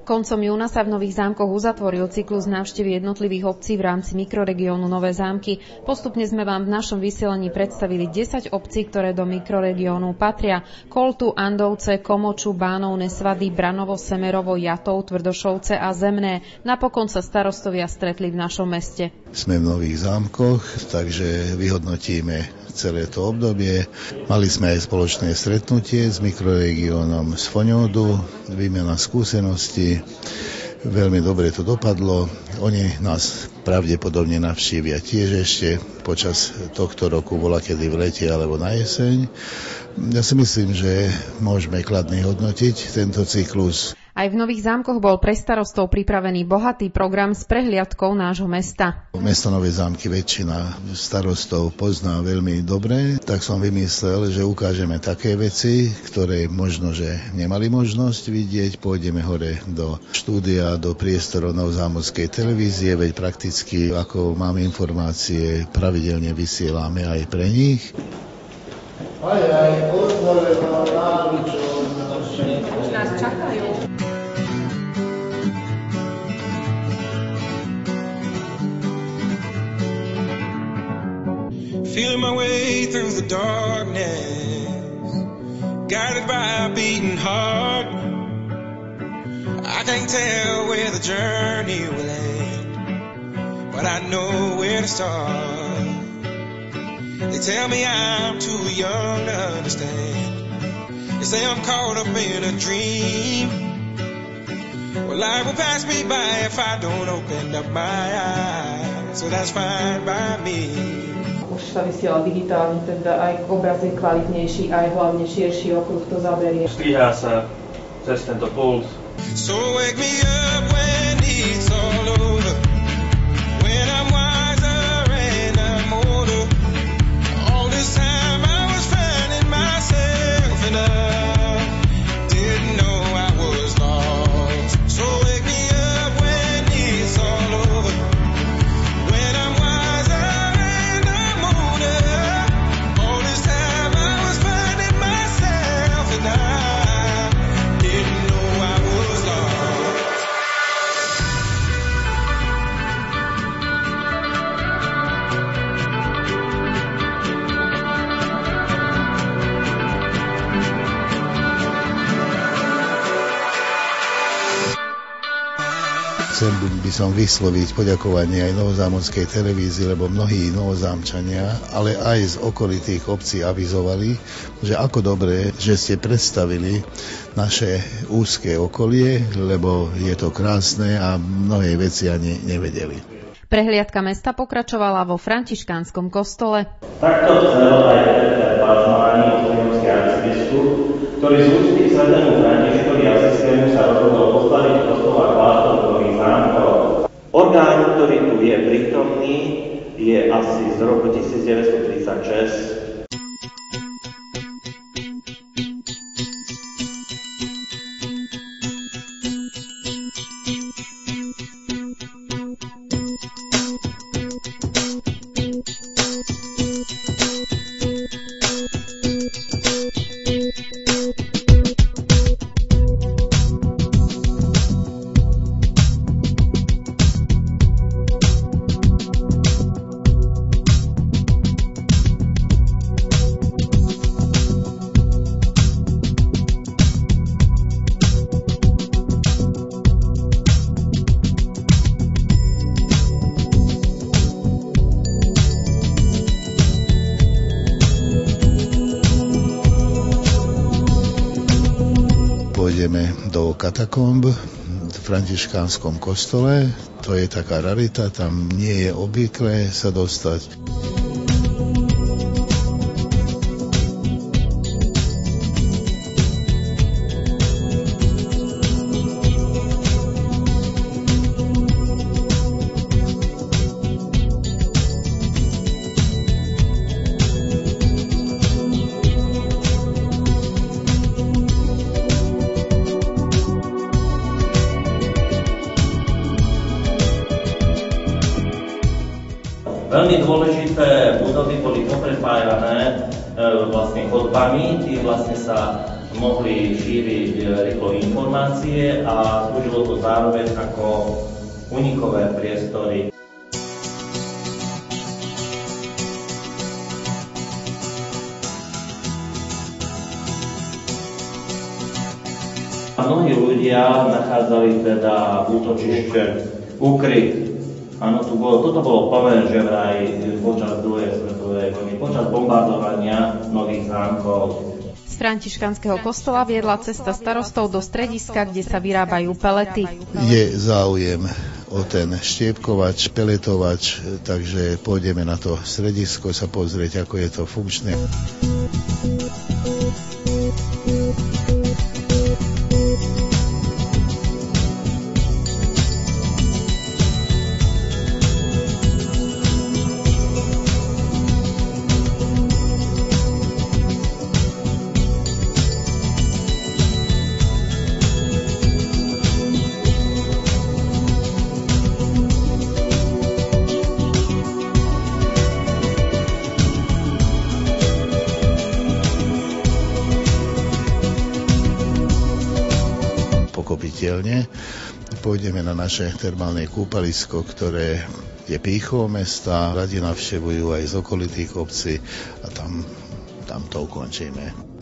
Koncom júna sa v Nových Zámkoch uzatvoril cyklus návštevy jednotlivých obcí v rámci mikroregiónu Nové Zámky. Postupne sme vám v našom vysielaní predstavili 10 obcí, ktoré do mikroregiónu patria. Koltu, Andovce, Komoču, Bánovne, Svady, Branovo, Semerovo, Jatov, Tvrdošovce a Zemné. Napokon sa starostovia stretli v našom meste. Sme v Nových Zámkoch, takže vyhodnotíme celé to obdobie. Mali sme aj spoločné stretnutie s mikroregiónom z Foňódu, výmena skúseností. Veľmi dobre to dopadlo. Oni nás pravdepodobne navštívia tiež ešte počas tohto roku, voľakedy v lete alebo na jeseň. Ja si myslím, že môžeme kladne hodnotiť tento cyklus. Aj v Nových Zámkoch bol pre starostov pripravený bohatý program s prehliadkou nášho mesta. Mesto Nové Zámky väčšina starostov pozná veľmi dobre, tak som vymyslel, že ukážeme také veci, ktoré možno, že nemali možnosť vidieť. Pôjdeme hore do štúdia, do priestorov Novozámodskej televízie, veď prakticky, ako mám informácie, pravidelne vysielame aj pre nich. Už nás čakajú. Feeling my way through the darkness, guided by a beating heart. I can't tell where the journey will end, but I know where to start. They tell me I'm too young to understand. They say I'm caught up in a dream. Well, life will pass me by if I don't open up my eyes, so that's fine by me. Už sa vysiela digitálne, teda aj obraz je kvalitnejší, aj hlavne širší okruh to zaberie. Strihá sa cez tento pult. So wake me up when it's all over, when I'm wiser and I'm older. All this time I was finding myself and I didn't know I was lost. So wake me up when it's all over, when I'm wiser and I'm older. All this time I was finding myself and I didn't know I was lost. Chcel by som vysloviť poďakovanie aj Novozámodskej televízii, lebo mnohí Novozámčania, ale aj z okolitých obcí avizovali, že ako dobre, že ste predstavili naše úzke okolie, lebo je to krásne a mnohé veci ani nevedeli. Prehliadka mesta pokračovala vo františkánskom kostole. Takto chcel aj Peter Balzmáni, ostroňovský arcibiskup, ktorý z úcty k svätému Františkovi Asiskému sa rozhodol postaviť kostol a kláštor v Nových Zámkoch. Orgán, ktorý tu je prítomný, je asi z roku 1936. Pôjdeme do katakomb v františkánskom kostole. To je taká rarita, tam nie je obvyklé sa dostať. Veľmi dôležité budovy boli poprepájané vlastne chodbami, tým vlastne sa mohli šíriť rýchlo informácie a slúžilo to zároveň ako unikové priestory. Mnohí ľudia nachádzali teda útočište, úkryt. Áno, toto bolo pomer, že vraj počas druhej svetovej vojny, počas bombardovania mnohých zámkov. Z františkanského kostola viedla cesta starostov do strediska, kde sa vyrábajú pelety. Je záujem o ten štiepkovač, peletovač, takže pôjdeme na to stredisko sa pozrieť, ako je to funkčné. Pôjdeme na naše termálne kúpalisko, ktoré je pýchou mesta, radi navštevujú aj z okolitých obcí a tam to ukončíme.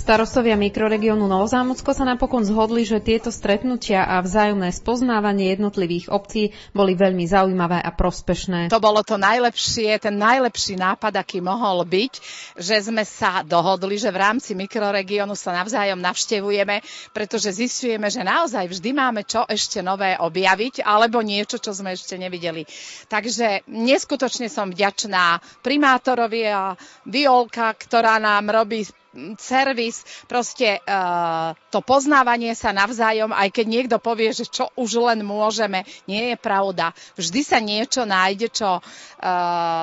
Starostovia mikroregiónu Novozámocko sa napokon zhodli, že tieto stretnutia a vzájomné spoznávanie jednotlivých obcí boli veľmi zaujímavé a prospešné. To bolo to najlepšie, ten najlepší nápad, aký mohol byť, že sme sa dohodli, že v rámci mikroregiónu sa navzájom navštevujeme, pretože zisťujeme, že naozaj vždy máme čo ešte nové objaviť, alebo niečo, čo sme ešte nevideli. Takže neskutočne som vďačná primátorovi a Violka, ktorá nám robí servis, proste to poznávanie sa navzájom, aj keď niekto povie, že čo už len môžeme, nie je pravda. Vždy sa niečo nájde, čo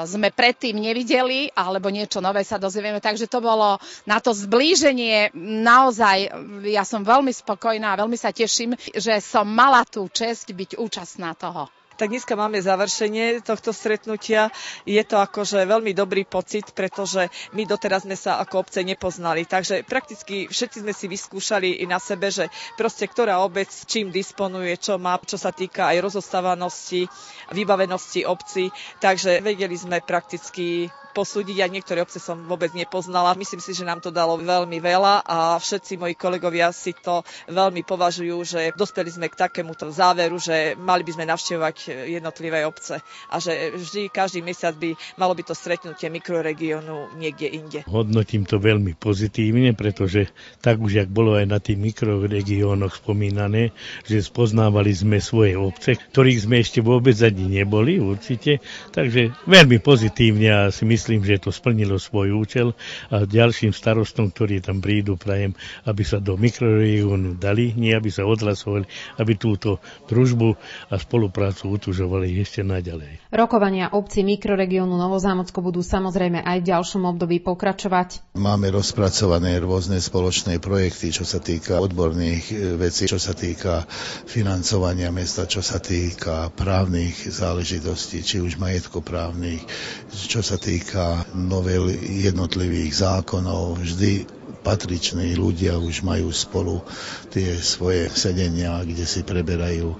sme predtým nevideli, alebo niečo nové sa dozvieme. Takže to bolo na to zblíženie naozaj, ja som veľmi spokojná, veľmi sa teším, že som mala tú česť byť účastná toho. Tak dneska máme završenie tohto stretnutia. Je to akože veľmi dobrý pocit, pretože my doteraz sme sa ako obce nepoznali. Takže prakticky všetci sme si vyskúšali i na sebe, že proste ktorá obec čím disponuje, čo má, čo sa týka aj rozostávanosti, vybavenosti obcí. Takže vedeli sme prakticky posúdiť. Ja niektoré obce som vôbec nepoznala. Myslím si, že nám to dalo veľmi veľa a všetci moji kolegovia si to veľmi považujú, že dospeli sme k takémuto záveru, že mali by sme navštevovať jednotlivé obce a že vždy, každý mesiac by malo byť to stretnutie mikroregiónu niekde inde. Hodnotím to veľmi pozitívne, pretože tak už, jak bolo aj na tých mikroregiónoch spomínané, že spoznávali sme svoje obce, ktorých sme ešte vôbec ani neboli určite, takže veľmi pozitívne a si myslím, myslím, že to splnilo svoj účel a ďalším starostom, ktorí tam prídu, prajem, aby sa do mikroregiónu dali, nie aby sa odhlasovali, aby túto družbu a spoluprácu utužovali ešte naďalej. Rokovania obcí mikroregiónu Novozámocko budú samozrejme aj v ďalšom období pokračovať. Máme rozpracované rôzne spoločné projekty, čo sa týka odborných vecí, čo sa týka financovania mesta, čo sa týka právnych záležitostí, či už majetkoprávnych, čo sa týka novel jednotlivých zákonov. Vždy patriční ľudia už majú spolu tie svoje sedenia, kde si preberajú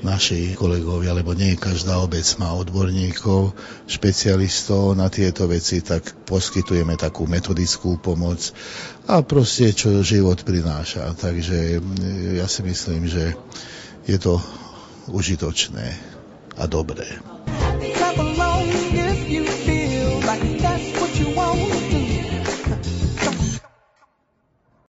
naši kolegovia, lebo nie každá obec má odborníkov, špecialistov na tieto veci, tak poskytujeme takú metodickú pomoc a proste čo život prináša. Takže ja si myslím, že je to užitočné a dobré.